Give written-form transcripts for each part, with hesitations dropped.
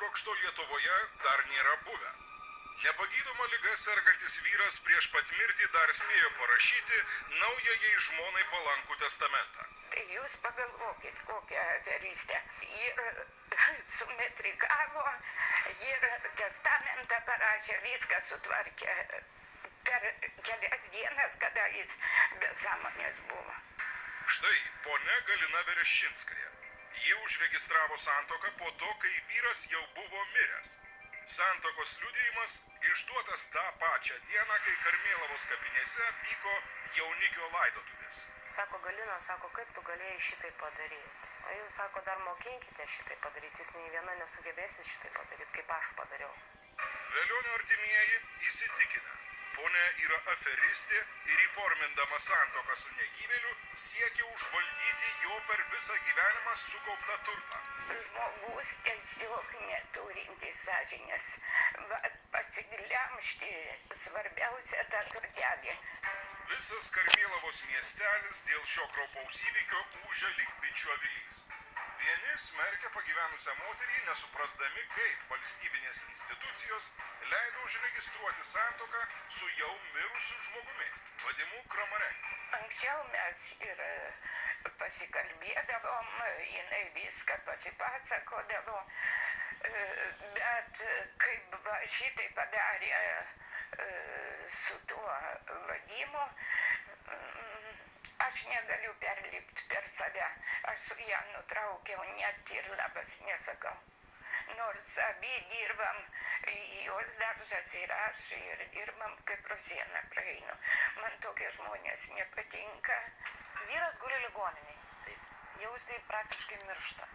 akibrokšto Lietuvoje dar nėra buvę. Nepagydoma liga sergantis vyras prieš pat mirtį dar spėjo parašyti naujajai žmonai palankų testamentą. Tai jūs pagalvokit, kokią aferistę. Ir sumetrikavo, ir testamentą parašė, viską sutvarkė per kelias dienas, kada jis be sąmonės buvo. Štai ponia Galina Vereščinskaja. Ji užregistravo santuoką po to, kai vyras jau buvo miręs. Santuokos liudijimas išduotas tą pačią dieną, kai Karmėlavos kapinėse vyko jaunikio laidotuvės. Sako Galina, sako, kaip tu galėjai šitai padaryti? O jūs, sako, dar mokinkite šitai padaryti, jūs nei viena nesugebėsit šitai padaryti, kaip aš padariau. Velionio artimieji įsitikinę, ponia yra aferistė ir įformindama santuoką su negyvėliu siekia užvaldyti jo per visą gyvenimą sukauptą turtą. Žmogus tiesiog neturintis sąžinės, pasiglemžti svarbiausia tą turtelį. Visas Karmėlavos miestelis dėl šio kraupaus įvykio ūžia lyg bičių avilys. Vieni smerkia pagyvenusią moterį, nesuprasdami, kaip valstybinės institucijos leido užregistruoti santuoką su jau mirusiu žmogumi, Vadimu Kramarenko. Anksčiau mes ir pasikalbėdavom, jinai viską pasipasakodavo, bet kaip šitai padarė su tuo Vadimu, aš negaliu perlipti per save. Aš su ją nutraukiau, net ir labas nesakau. Nors abi dirbam, jos daržas ir aš, ir dirbam, kaip pro sieną praeinu. Man tokie žmonės nepatinka. Vyras guli ligoniniai. Taip. Jau jisai praktiškai miršta.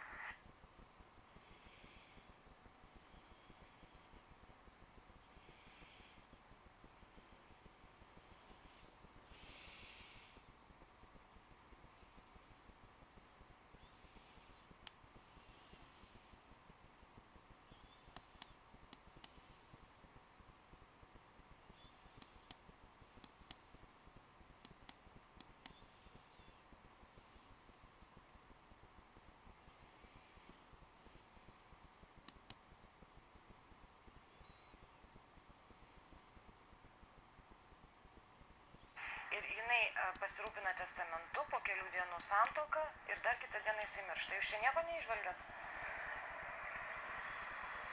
Ir jinai pasirūpina testamentu, po kelių dienų santuoką ir dar kitą dieną jisai miršta. Jūs čia nieko neižvelgiat?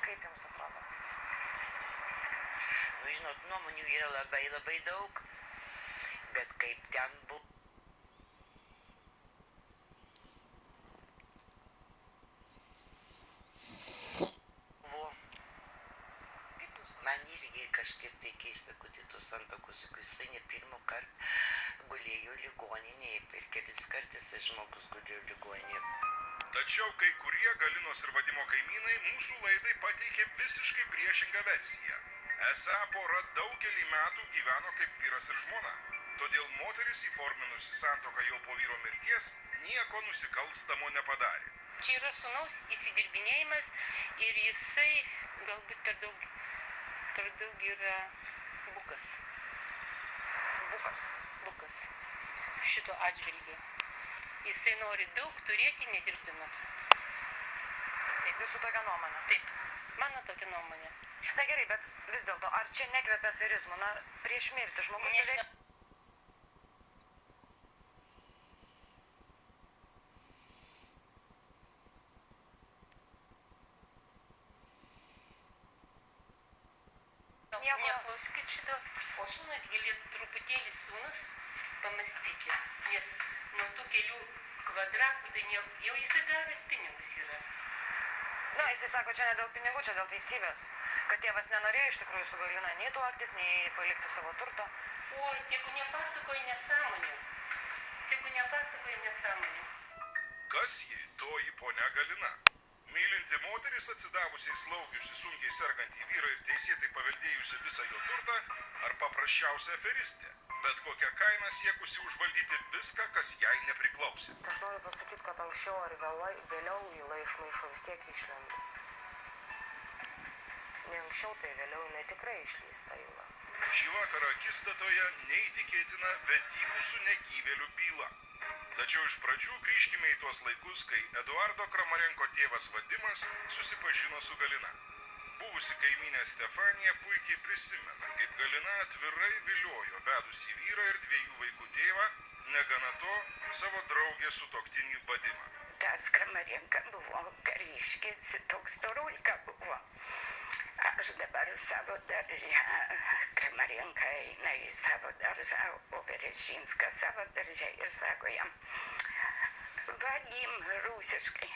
Kaip jums atrodo? Nu, žinot, nuomonių yra labai daug, bet kaip ten buvo. Man irgi kažkaip tai keista, kad į tos santuokos, jisai ne pirmą kartą gulėjo ligoninėje, per kelis kartus žmogus gulėjo ligoninėje. Tačiau kai kurie Galinos ir Vadimo kaimynai mūsų laidai pateikė visiškai priešingą versiją. Esą pora daugelį metų gyveno kaip vyras ir žmona. Todėl moteris įforminusi santuoką jau po vyro mirties nieko nusikalstamo nepadarė. Čia yra sūnaus įsidirbinėjimas ir jisai galbūt per daug yra bukas. Bukas. Šito atžvilgiu. Jisai nori daug turėti, nedirbdamas. Taip, jūsų tokia nuomonė? Taip, mano tokia nuomonė. Na gerai, bet vis dėlto, ar čia nekvepia aferizmu? Na, prieš mirtį žmogus... Neklauskit šito, o žinot, galėtų truputėlį sūnus pamastyti, nes nuo tų kelių kvadratų, tai jau jisai gavęs pinigus yra. Na, jisai sako, čia ne dėl pinigų, čia dėl teisybės. Kad tėvas nenorėjo iš tikrųjų su Galina nei tuoktis, nei palikti savo turto. Oi, tegu nepasakoja nesąmonė. Kas ji, toji ponia Galina? Mylinti moteris atsidavusiai slaugiusi sunkiai sergantį vyrą ir teisėtai paveldėjusi visą jo turtą, ar paprasčiausia aferistė, bet kokią kainą siekusi užvaldyti viską, kas jai nepriklausė. Aš noriu pasakyti, kad anksčiau ar vėliau įla iš maišo vis tiek išlenda. Ne anksčiau, tai vėliau jinai tikrai išlysta įla. Šį vakarą akistatoje neįtikėtina vedybų su negyvėliu byla. Tačiau iš pradžių grįžkime į tuos laikus, kai Eduardo Kramarenko tėvas Vadimas susipažino su Galina. Buvusi kaimynė Stefanija puikiai prisimena, kaip Galina atvirai viliojo vedusi vyrą ir 2 vaikų tėvą, negana to savo draugė sutuoktinį Vadimą. Tas Kramarenka buvo kariškis, toks storulka buvo. Aš dabar savo daržę, Kramarenka eina į savo daržą, o Verešinska savo daržę ir sako jam, Vadim rusiškai,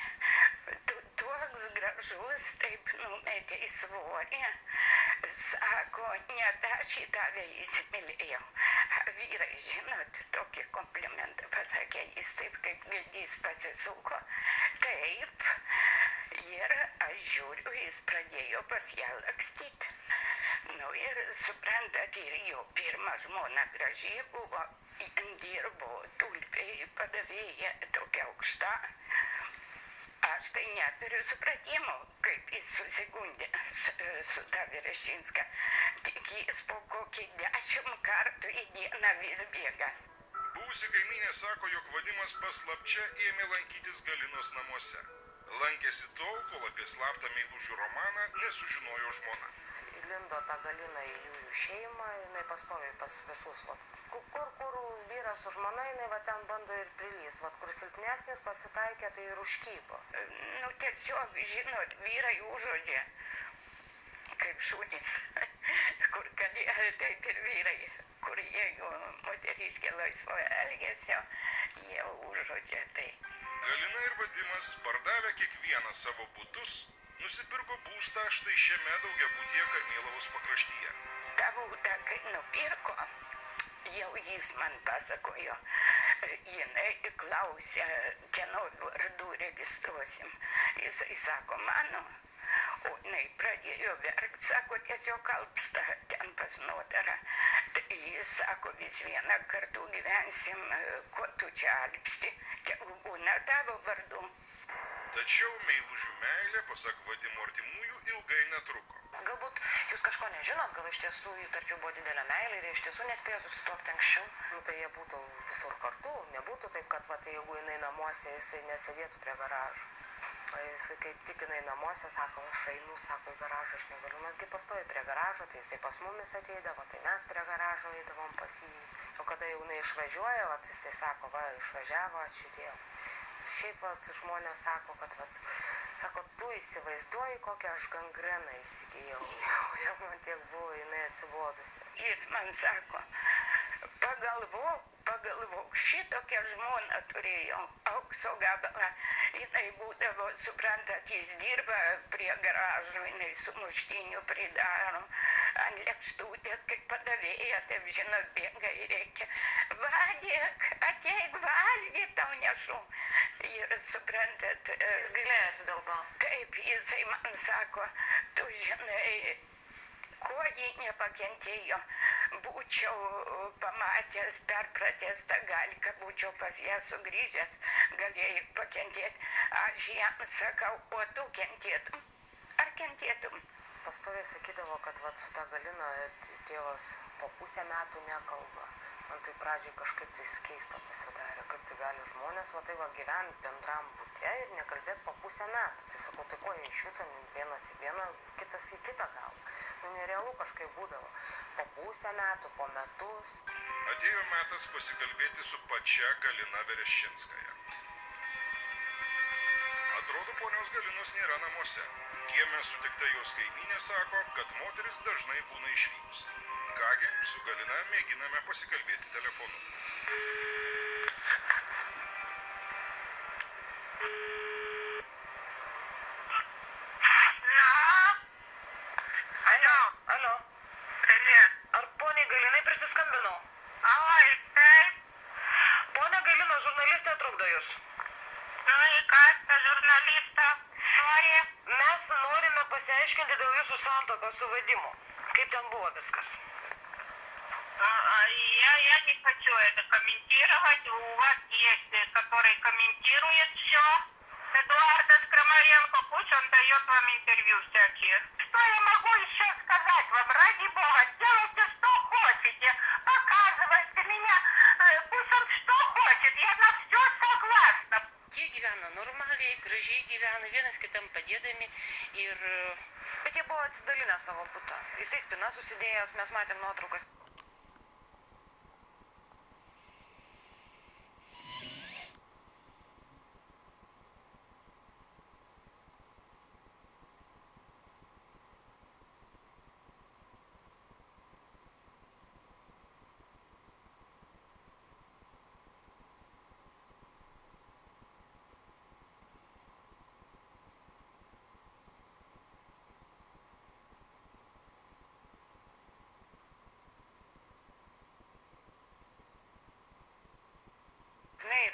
tu toks gražus, taip numetė į svorį, sako, net aš į tave įsimylėjau. Vyrai, žinot, tokį komplimentą pasakė, jis taip kaip gaidys pasisuko, taip, ir aš žiūriu, jis pradėjo pas ją lakstyti. Nu ir suprantat, ir jo pirma žmona gražiai buvo, dirbo tulpiai padavėja tokia aukšta. Aš tai neturiu supratimo, kaip jis susigundė su ta Verešinska. Tik jis po kokį 10 kartų į dieną vis bėga. Buvusi kaimynė sako, jog Vadimas paslapčia ėmė lankytis Galinos namuose. Lankėsi tol, kol apie slaptą meilužių romaną nesužinojo žmona. Įlindo tą Galiną į jų šeimą, jinai pastoviai pas visus. Kur vyras su žmona, jinai va ten bando ir prilys. Vat kur silpnesnis pasitaikė, tai ir užkybo. Nu tiesiog, žinot, vyrai užuodžia, kaip šūdis, kur galėjo, taip ir vyrai, kur jeigu moteriškė laisvo elgesio, jie užuodžia tai. Galina ir Vadimas pardavę kiekvieną savo butus, nusipirko būstą štai šiame daugiabutyje Karmėlavos pakraštyje. Ta būtą, kai nupirko, jau jis man pasakojo, jinai klausė, kieno vardų registruosim. Jisai sako, mano, o jinai pradėjo verkt, sako, tiesiog alpsta ten pas notarą. Jis sako, vis vieną kartų gyvensim, kuo tu čia alpsti, tegu būna tavo vardu. Tačiau meilužių meilė, pasak Vadimo artimųjų, ilgai netruko. Galbūt jūs kažko nežinot, gal iš tiesų tarp jų buvo didelė meilė ir iš tiesų nespėjo susituokti anksčiau. Nu tai jie būtų visur kartu, nebūtų taip, kad va, tai, jeigu jinai namuose, jisai nesėdėtų prie garažo. O jisai kaip tik jinai namuose, sako, aš einu, sako, į garažą, aš negaliu, mesgi pastovi prie garažo, tai jisai pas mumis ateidavo, tai mes prie garažo eidavom pas jį. O kada jau jinai išvažiuoja, va, jisai sako, va, išvažiavo, ačiū Dievui. Šiaip vat, žmonės sako, kad vat, sako, tu įsivaizduoji, kokią aš gangreną įsigijau. Jau man tiek buvo, jinai atsibodusi. Jis man sako, pagalvok, šitokią žmoną turėjau, aukso gabalą. Jinai būdavo, suprantat, jis dirba prie garažų, jinai sumuštinių pridaro, ant lėkštutės, kaip padavėja, taip žinot, bėga ir reikia. Vadėk, ateik valgyt, tau nešu. Ir suprantat, Jis gailėjosi dėl to. taip jisai man sako, tu žinai, ko ji nepakentėjo. Būčiau pamatęs, perpratęs tą galką, būčiau pas ją sugrįžęs, galėjai pakentėti. Aš jam sakau, o tu kentėtum? Ar kentėtum? Pastoviai sakydavo, kad vat, su ta Galina tėvas po pusę metų nekalba. Man tai pradžiai kažkaip tai keista pasidarė, kaip tai gali žmonės va tai va gyventi bendram bute ir nekalbėti po pusę metų. Tai sakau, tai ko jie iš viso vienas į vieną, kitas į kitą gal. Nu, nerealu kažkaip būdavo. Po pusę metų, po metus. Atėjo metas pasikalbėti su pačia Galina Verešinskaja. Atrodo, ponios Galinos nėra namuose. Kieme sutikta jos kaimynė sako, kad moteris dažnai būna išvykusi. Kągi, su Galina mėginame pasikalbėti telefonu. Alio. Привет. Ar poniai Galinai prisiskambinau? Oi, taip. Ponia Galina, žurnalistė trukdo jūs. Nu į kas ta žurnalista nori? Mes norime pasiaiškinti dėl jūsų santuokos su Vadimu. Kaip ten buvo viskas? Я не хочу это комментировать. У вас есть, который комментирует все. Эдуард Крамаренко, пусть он дает вам интервью всякие. Что я могу еще сказать вам? Ради Бога, делайте, что хотите. Показывайте меня. Пусть он что хочет. Я на все Bet jie buvo atsidalinę savo butą. Jisai spina susidėjęs, mes matėm nuotraukas.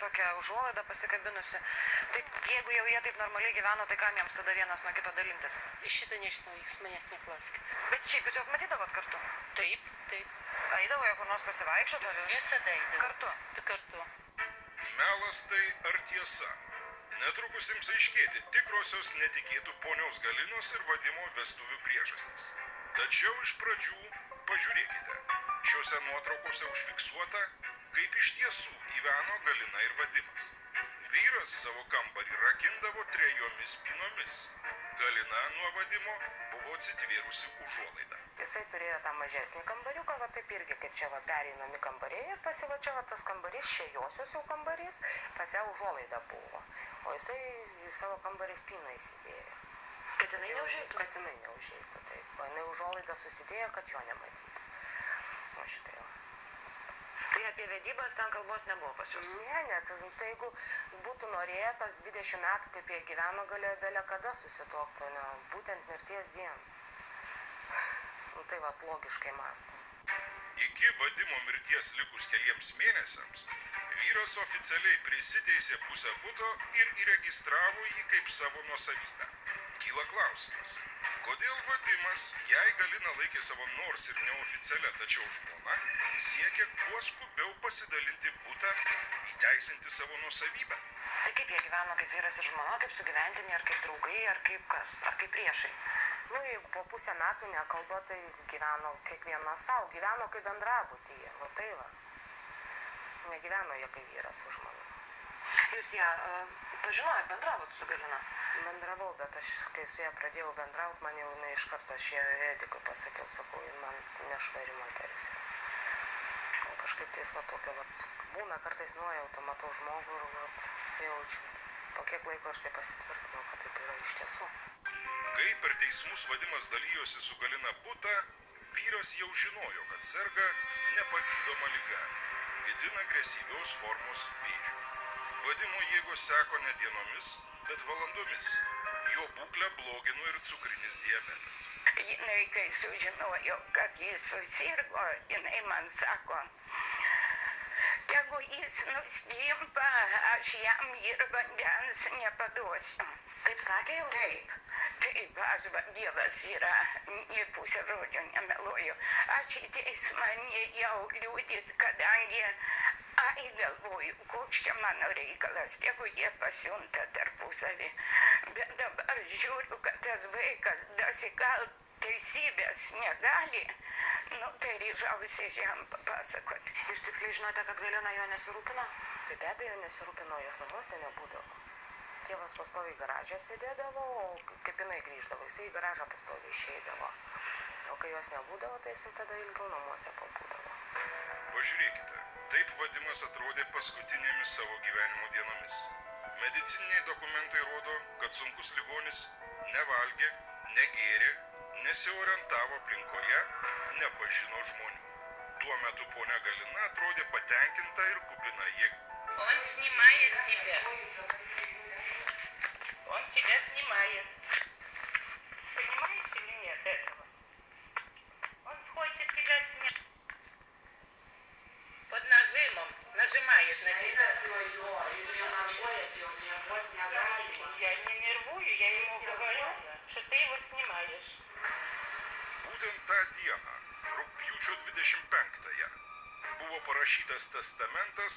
Tokia užuolaida pasikabinusi. Tai jeigu jau jie taip normaliai gyveno, tai kam jiems tada vienas nuo kito dalintis? Iš šito nežinau, jūs manęs neklauskit. Bet šiaip jūs juos matydavot kartu? Taip, taip. Eidavo jie kur nors pasivaikščioti? Visada eidavo. Kartu? Kartu. Melas tai ar tiesa? Netrukus ims aiškėti tikrosios netikėtų ponios Galinos ir Vadimo vestuvių priežastys. Tačiau iš pradžių pažiūrėkite. Šiuose nuotraukose užfiksuota, kaip iš tiesų gyveno Galina ir Vadimas. Vyras savo kambarį rakindavo 3 spynomis. Galina nuo Vadimo buvo atsitvėrusi užuolaidą. Jisai turėjo tą mažesnį kambariuką, va taip irgi, kaip čia va pereinami kambariai ir pasivačia va tas kambarys, čia josios jau kambarys, pas ją užuolaida buvo. O jisai į savo kambarį spyną įsidėjo. Kad jinai neužeitų? Kad jinai neužeitų, taip. O jinai užuolaidą susidėjo, kad jo nematytų. O šitai jau. Tai apie vedybas ten kalbos nebuvo pas jūs? Ne, tai jeigu būtų norėję tas 20 metų, kaip jie gyveno, galėjo belė kada susituokti, ne būtent mirties dieną. Tai va, logiškai mąstam. Iki Vadimo mirties likus keliems mėnesiams, vyras oficialiai prisiteisė pusę buto ir įregistravo jį kaip savo nuosavybę. Kyla klausimas, kodėl Vadimas, jei Galina laikė savo nors ir neoficialią, tačiau žmoną, siekė kuo skubiau pasidalinti butą, įteisinti savo nuosavybę? Tai kaip jie gyveno, kaip vyras ir žmona, kaip sugyventiniai, ar kaip draugai, ar kaip kas, ar kaip priešai? Nu, jeigu po pusę metų nekalba, tai gyveno kiekvienas savo, gyveno kaip bendrabutyje, va tai va. Negyveno jie kaip vyras su žmona. Jūs ją pažinojot, bendravot su Galina? Bendravau, bet aš, kai su ją pradėjau bendraut, man jau ne iš karto aš ją Edikui pasakiau, sakau, man nešvari moteris. O kažkaip tais va tokio, va, būna kartais nuojauta, matau žmogų ir va, jaučiu. Po kiek laiko aš tai pasitvirtinau, kad taip yra iš tiesų. Kai per teismus Vadimas dalyjosi su Galina butą, vyras jau žinojo, kad serga nepagydoma liga, itin agresyvios formos vėžiu. Vadimo jėgos seko ne dienomis, bet valandomis. Jo būklę blogino ir cukrinis diabetas. Jinai, kai sužinojo, kad jis susirgo, jinai man sako, jeigu jis nustimpa, aš jam ir vandens nepaduosiu. Taip sakė jau? Taip. Taip, aš Dievas yra, į pusę žodžio nemeluoju. Aš į teismą jau liūdit, kadangi, galvoju, koks čia mano reikalas, jeigu jie pasiunta tarpusavį. Bet dabar žiūriu, kad tas vaikas dasikalt teisybės negali, tai ryžausi jam papasakoti. Jūs tiksliai žinote, kad Galina jo nesirūpino? Tai be abejo nesirūpino, jos namuose nebūdavo. Tėvas pastoviai garažę sėdėdavo, o kaip jinai grįždavo, jisai į garažą pastoviai išeidavo. O kai jos nebūdavo, tai jisai tada ilgiau namuose pabūdavo. Pažiūrėkite, taip Vadimas atrodė paskutinėmis savo gyvenimo dienomis. Medicininiai dokumentai rodo, kad sunkus ligonis nevalgė, negėrė, nesiorientavo aplinkoje, nepažino žmonių. Tuo metu ponia Galina atrodė patenkinta ir kupina jėgų. Он снимает тебя. Он тебя снимает. Понимаешь или нет этого? Он хочет тебя снять. Под нажимом нажимает на тебя. Я не нервую, я ему говорю, что ты его снимаешь. Būtent tą dieną, rugpjūčio 25-ąją, buvo parašytas testamentas,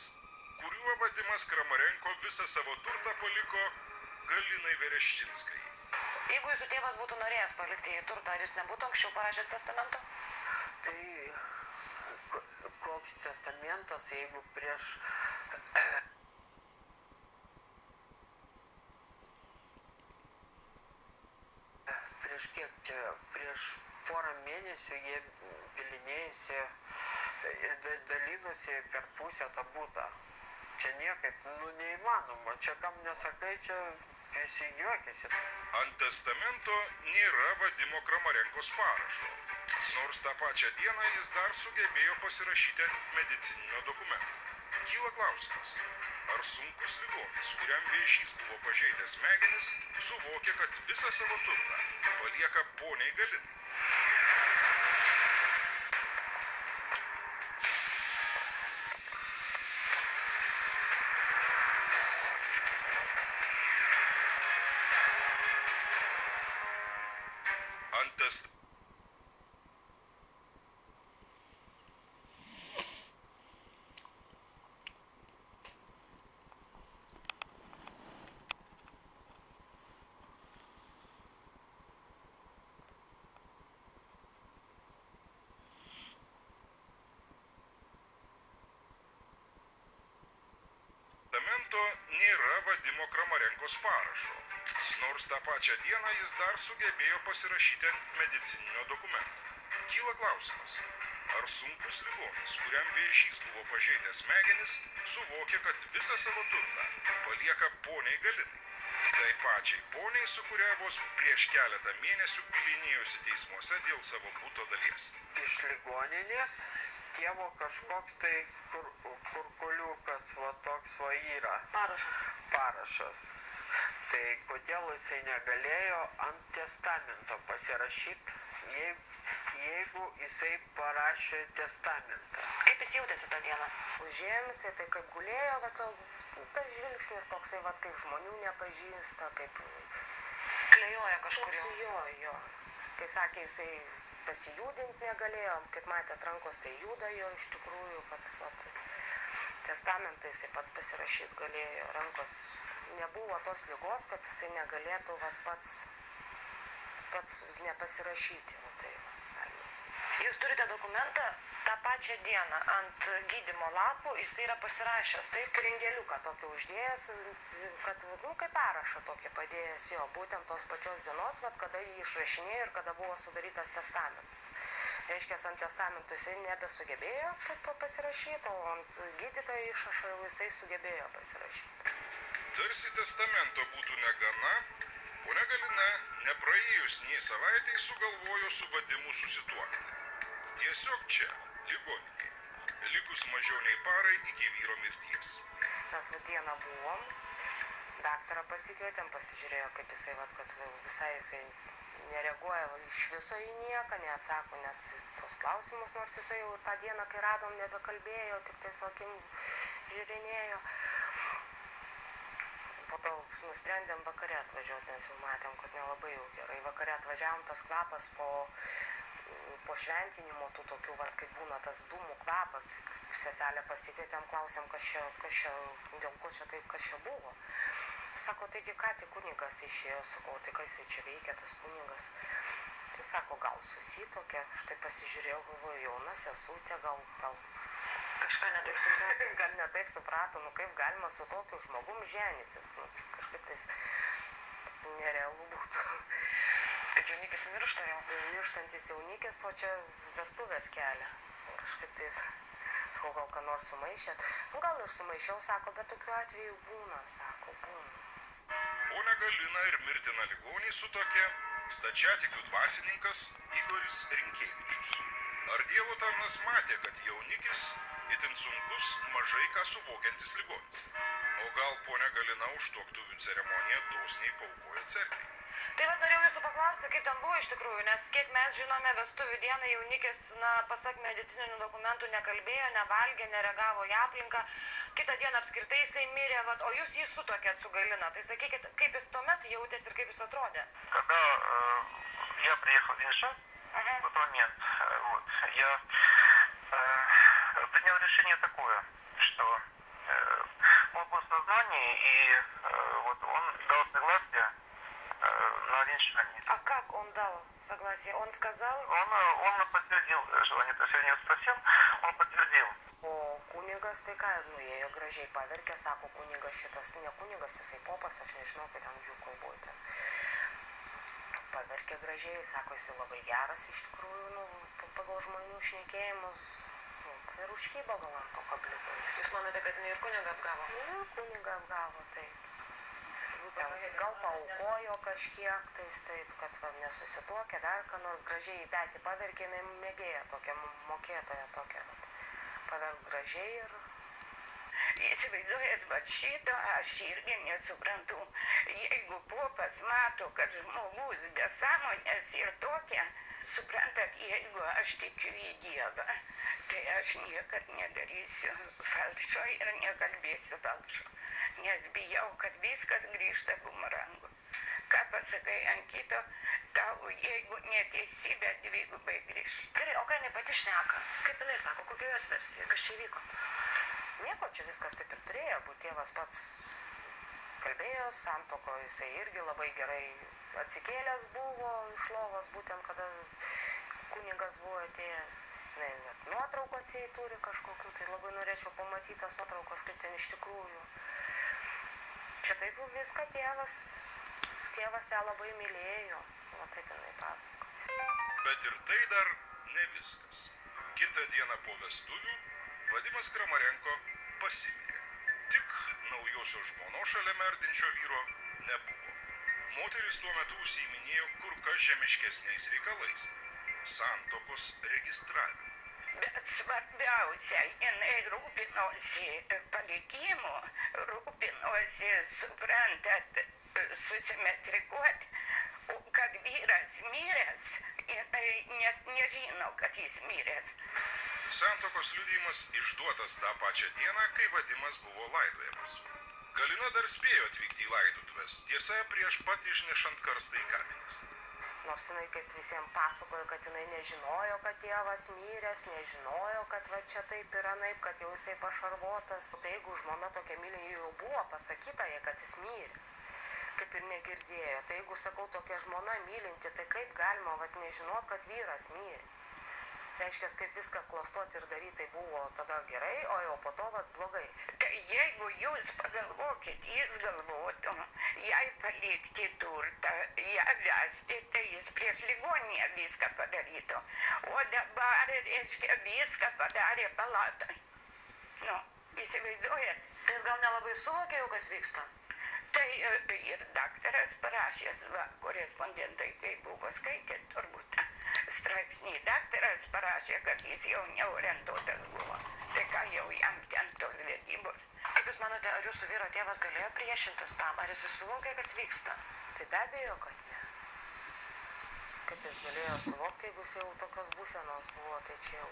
kuriuo Vadimas Kramarenko visą savo turtą paliko Galinai Vereščinskai. Jeigu jūsų tėvas būtų norėjęs palikti į turtą, ar jis nebūtų anksčiau parašęs testamentą? Tai koks testamentas, jeigu prieš... prieš kiek čia porą mėnesių jie pilinėjasi, dalinosi per pusę tą butą. Čia niekaip, neįmanoma. Čia kam nesakai, čia visi juokiasi. Ant testamento nėra Vadimo Kramarenkos parašo, nors tą pačią dieną jis dar sugebėjo pasirašyti ant medicininio dokumento. Kyla klausimas, ar sunkus ligonis, kuriam vėžys buvo pažeidęs smegenis, suvokė, kad visą savo turtą palieka poniai Galinai. Nėra Vadimo Kramarenkos parašo, nors tą pačią dieną jis dar sugebėjo pasirašyti ant medicininio dokumento. Kyla klausimas, ar sunkus ligonis, kuriam vėžys buvo pažeidęs smegenis, suvokė, kad visą savo turtą palieka poniai Galinai. Tai pačiai poniai, su kuria vos prieš keletą mėnesių bylinėjosi teismuose dėl savo buto dalies. Iš ligoninės tėvo kažkoks tai kurkuliukas, va toks va yra. Parašas. Tai kodėl jisai negalėjo ant testamento pasirašyti, jeigu jisai parašė testamentą. Kaip jis jautėsi tą dieną? Užėjom jisai, tai kaip gulėjo, va tas žvilgsnis toksai, va kaip žmonių nepažįsta, kaip klejoja kažkur jo. Kai sakė, jisai pasijudinti negalėjo, kaip matėt rankos, tai juda jo iš tikrųjų, pats testamentą jisai pats pasirašyti galėjo, rankos nebuvo tos ligos, kad jisai negalėtų pats nepasirašyti. Tai, jūs turite dokumentą tą pačią dieną ant gydymo lapų, jisai yra pasirašęs, tai kringeliuką tokį uždėjęs, kad, kaip parašą tokį padėjęs jo, būtent tos pačios dienos, kada jį išrašinėjo ir kada buvo sudarytas testamentas. Reiškia, ant testamento jisai nebesugebėjo pasirašyti, o ant gydytojo išrašo jisai sugebėjo pasirašyti. Tarsi testamento būtų negana, ponia Galina nepraėjus nei savaitei sugalvojo su Vadimu susituokti. Tiesiog čia, ligoninėje, likus mažiau nei parai iki vyro mirties. Mes dieną buvom, daktarą pasikvietėm, pasižiūrėjo, kaip jisai, kad visai jisai nereaguoja iš viso į nieką, neatsako net tos klausimus, nors jisai jau tą dieną, kai radom, nebekalbėjo, tik tais akim žiūrinėjo. Po to nusprendėm vakare atvažiuoti, nes jau matėm, kad nelabai jau gerai. Vakare atvažiavom, tas kvapas po šventinimo, tų tokių, kaip būna tas dūmų kvapas, seselę pasikvietėm, klausėm, kas čia, dėl ko čia taip, kas čia buvo. Sako, taigi ką tik kunigas išėjo, sakau, tai kas jis čia veikia, tas kunigas. Tai sako, gal susitokė, štai pasižiūrėjau, galvoju, jauna sesutė, gal kažką netaip suprato. Gal netaip suprato, kaip galima su tokiu žmogum ženytis, kažkaip tais nerealu būtų. Kad jaunikis miršta jau? Mirštantis jaunikis, o čia vestuvės kelia. Kažkaip tais, sakau, gal ką nors sumaišėt. Gal ir sumaišiau, sako, bet tokių atvejų būna, sako, būna. Ponia Galina ir mirtiną ligonį sutuokė stačiatikių dvasininkas Igoris Rinkėvičius. Ar Dievo tarnas matė, kad jaunikis itin sunkus, mažai ką suvokiantis ligonis? O gal ponia Galina už tuoktuvių ceremoniją dosniai paaukojo cerkvei? Tai norėjau jūsų paklausti, kaip ten buvo iš tikrųjų, nes kiek mes žinome, vestuvių dieną jaunikis, pasak medicininių dokumentų, nekalbėjo, nevalgė, nereagavo į aplinką, kitą dieną apskritai jisai mirė, o jūs jį sutuokėt su Galina, tai sakykit, kaip jis tuomet jautėsi ir kaip jis atrodė? Когда я приехал в Винши, в тот момент, я принял решение такое, что он был в сознании, и он дал согласие на венчание. А как он дал согласие? Он сказал? Он подтвердил желание, то есть я не спросил, он подтвердил. O kunigas tai ką, nuėjo gražiai paverkė, sako, kunigas šitas, ne kunigas, jisai popas, aš nežinau, kaip ten jų kalboj ten. Paverkė pasielgė gražiai, sako, jis labai geras iš tikrųjų, nu, pagal žmonių šnekėjimus. Ir užkybo gal ant to kabliuko. Jūs manote, kad jinai ir kunigą apgavo? Ir kunigą apgavo, taip. Gal paaukojo kažkiek, taip, kad nesusituokė, dar ką nors gražiai į petį paverkė, jinai mėgėja tokia, mokėtoja tokia. Paverk gražiai ir... Įsivaizduojat, bet šito aš irgi nesuprantu. Jeigu popas mato, kad žmogus be sąmonės ir tokia, suprantat, jeigu aš tikiu į Dievą, tai aš niekad nedarysiu falšo ir nekalbėsiu falšo, nes bijau, kad viskas grįžta bumerangu. Ką pasakai ant kito, tau, jeigu neteisybė, dvigubai grįž. Gerai, o ką jinai pati šneka? Kaip jinai sako, kokia jos versija, kas čia vyko? Nieko, čia viskas taip ir turėjo būti. Tėvas pats kalbėjo, santoko jisai irgi labai gerai atsikėlęs buvo iš lovos, būtent kada kunigas buvo atėjęs. Net nuotraukos jai turi kažkokių, tai labai norėčiau pamatyti tas nuotraukos, kaip ten iš tikrųjų. Čia taip viską tėvas ją labai mylėjo, o taip jinai pasako. Bet ir tai dar ne viskas. Kitą dieną po vestuvių Vadimas Kramarenko pasimirė. Tik naujosios žmonos šalia merdinčio vyro nebuvo. Moteris tuo metu užsiiminėjo kur kas žemiškesniais reikalais – santokos registravimu. Bet svarbiausia, jinai rūpinosi palikimu, rūpinosi, suprantat, susimetrikuot, o kad vyras miręs, jinai net nežino, kad jis miręs. Santokos liudijimas išduotas tą pačią dieną, kai Vadimas buvo laidojamas. Galina dar spėjo atvykti į laidotuvės, tiesa, prieš pat išnešant karstą į kapines. Nors jinai kaip visiems pasakojo, kad jinai nežinojo, kad tėvas myręs, nežinojo, kad va čia taip ir anaip, kad jau jisai pašarvotas. Tai jeigu žmona tokia mylė, jau buvo pasakyta jai, kad jis myręs, kaip ir negirdėjo. Tai jeigu sakau, tokia žmona mylinti, tai kaip galima vat nežinot, kad vyras myrė? Reiškia, kaip viską klostoti ir daryti, tai buvo tada gerai, o jau po to vat blogai. Tai jeigu jūs pagalvokit, jis galvotų, jai palikti turtą, ją vesti, tai jis prieš ligoninę viską padarytų. O dabar, reiškia, viską padarė palatoj. Nu, įsivaizduojat? Tai jis gal nelabai suvokė jau, kas vyksta? Tai ir daktaras parašęs, korespondentai, kai buvo skaitę, turbūt straipsnį, daktaras parašė, kad jis jau neorientuotas buvo. Tai ką jau jam ten tos vedybos. Kaip jūs manote, ar jūsų vyro tėvas galėjo priešintis tam? Ar jis suvokė, kas vyksta? Tai be abejo, kad ne. Kaip jis galėjo suvokti, jeigu jis jau tokios būsenos buvo, tai čia jau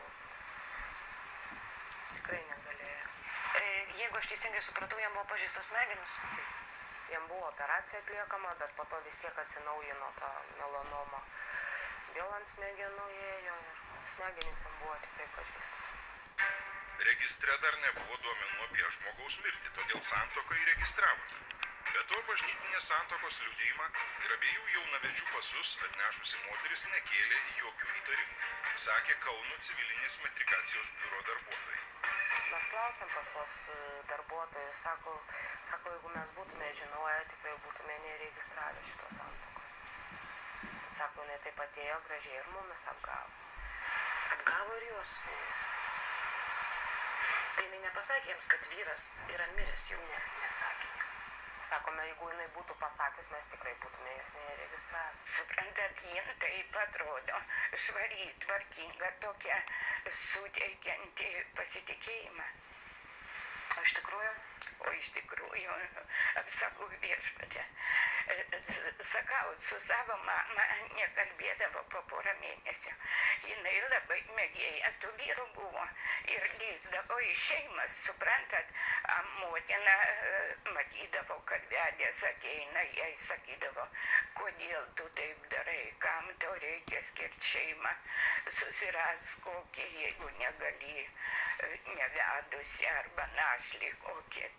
tikrai negalėjo. Jeigu aš teisingai supratau, jam buvo pažeistos smegenys? Jam buvo operacija atliekama, bet po to vis tiek atsinaujino tą melanoma. Vėl ant smegenų ėjo ir smegenys jam buvo tikrai pažeistos. Registre dar nebuvo duomenų apie žmogaus mirtį, todėl santuoką įregistravome. Be to, bažnytinės santokos liudijimą ir abiejų jaunavedžių pasus atnešusi moteris nekėlė jokių įtarimų, sakė Kauno civilinės metrikacijos biuro darbuotojai. Mes klausėm pas tos darbuotojus, sako, jeigu mes būtume žinoję, tikrai būtume neregistravę šitos santokos. Sako, jinai taip atėjo gražiai ir mumis apgavo. Apgavo ir juos. Tai jinai nepasakė jiems, kad vyras yra miręs jau? Ne, nesakė. Sakome, jeigu jinai būtų pasakius, mes tikrai būtume jas neregistravę. Suprantat, jin taip atrodo švari, tvarkinga, tokia suteikianti pasitikėjimą. O iš tikrųjų? O iš tikrųjų, apsakau viešpatė. Sakau, su savo mama nekalbėdavo po porą mėnesių. Jinai labai mėgėja tų vyrų buvo ir lyzdavo į šeimas, suprantat. Motina matydavo, kad vedęs ateina, jai sakydavo, kodėl tu taip darai, kam tau reikia skirti šeimą, susirask kokį, jeigu negali, nevedusi arba našlį kokį.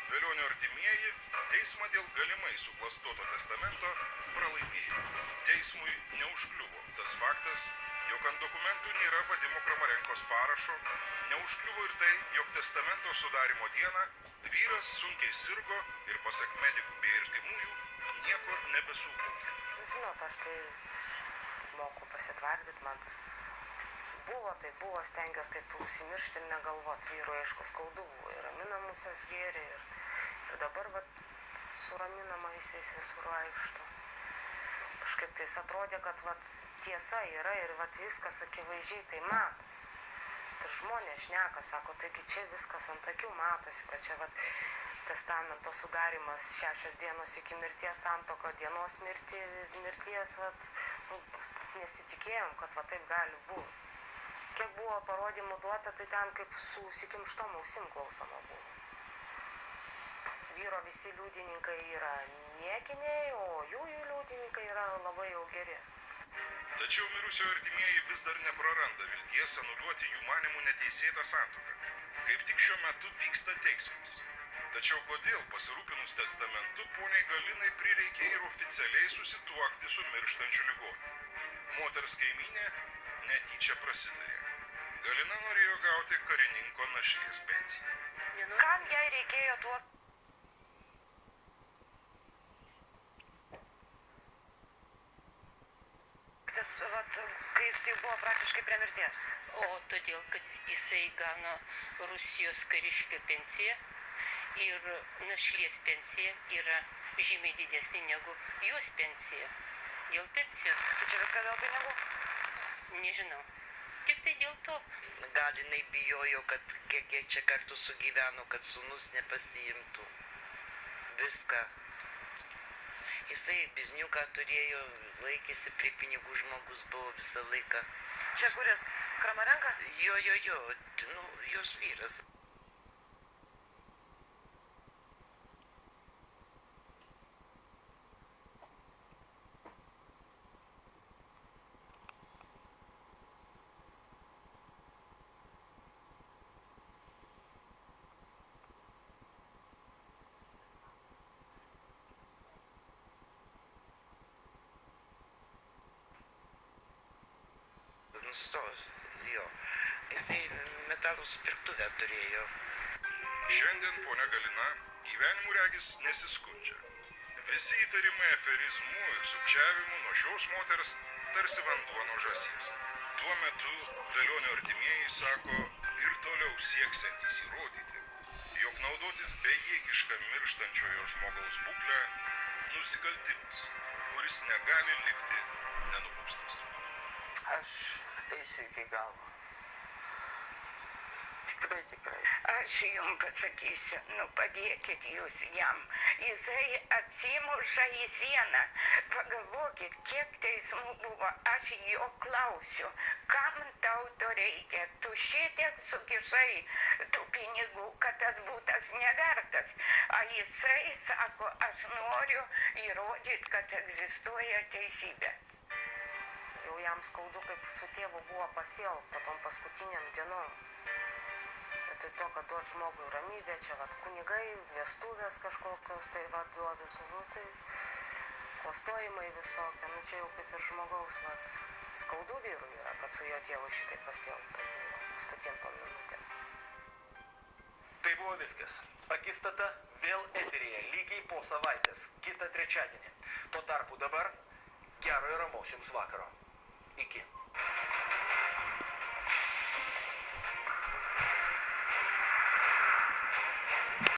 Velionio artimieji teismą dėl galimai suklastoto testamento pralaimėjo. Teismui neužkliuvo tas faktas, jog ant dokumentų nėra Vadimo Kramarenkos parašo, neužkliuvo ir tai, jog testamento sudarimo dieną vyras sunkiai sirgo ir pasak medikų bei artimųjų nieko nebesuvokė. žinot, aš tai moku pasitvardyti, man buvo, tai buvo, stengiuosi taip užsimiršti ir negalvot. Vyrui, aišku, skaudu buvo ir raminamusios gėrė ir dabar suraminama jis visur vaikšto. Kažkaip tai atrodė, kad tiesa yra ir viskas akivaizdžiai tai matosi. Ir žmonės šneka, sako, taigi čia viskas ant akių matosi, kad čia testamento sudarimas 6 dienos iki mirties, santuoka dienos mirties, nesitikėjom, kad taip gali būti. Kiek buvo parodymų duota, tai ten kaip su užsikimštom ausim klausoma buvo. Vyro visi liudininkai yra niekiniai, o jų liudininkai yra labai jau geri. Tačiau mirusio artimieji vis dar nepraranda vilties anuliuoti jų manimų neteisėtą santuoką. Kaip tik šiuo metu vyksta teismas. Tačiau kodėl pasirūpinus testamentu poniai Galinai prireikė ir oficialiai susituokti su mirštančiu ligoniu? Moters kaimynė netyčia prasitarė. Galina norėjo gauti karininko našlės pensiją. Kam jai reikėjo tuo? Kai jis jau buvo praktiškai prie mirties. O todėl, kad jisai gauna Rusijos kariškio pensiją ir našlės pensija yra žymiai didesnė negu jos pensija. Dėl pensijos. Tai čia viską dėl pinigų? Nežinau. Tik tai dėl to. Gal jinai bijojo, kad kiek jie čia kartu sugyveno, kad sūnus nepasiimtų viską. Jisai bizniuką turėjo, laikėsi prie pinigų, žmogus buvo visą laiką. Čia kuris? Kramarenka? Jo, jos vyras. Jisai metalo supirktuvę turėjo. Šiandien ponia Galina gyvenimu regis nesiskundžia. Visi įtarimai aferizmų ir sukčiavimų nuo šios moters tarsi vanduo nuo žąsies. Tuo metu velionio artimieji sako ir toliau sieksiantys įrodyti, jog naudotis bejėgišką mirštančiojo žmogaus būklę nusikaltimas, kuris negali likti nenubaustas. Aš eisiu iki galo. Tikrai. Aš jums pasakysiu, padėkit jūs jam. Jisai atsimuša į sieną. Pagalvokit, kiek teismų buvo. Aš jo klausiu, kam tau to reikia? Tu šitiek sukišai tų pinigų, kad tas būtas nevertas. O jisai sako, aš noriu įrodyti, kad egzistuoja teisybė. Jau jam skaudu, kaip su tėvu buvo pasielgta tom paskutiniam dienom. Tai to, kad duot žmogui ramybę, čia kunigai, vestuvės kažkokios, tai duoda, tai klastojimai visokie, čia jau kaip ir žmogaus, skaudu vyrui yra, kad su jo tėvu šitai pasielgta paskutien tom minutėm. Tai buvo viskas. Akistata vėl eteryje lygiai po savaitės, kitą trečiadienį. Tuo tarpu dabar gero ir ramaus jums vakaro. Iki.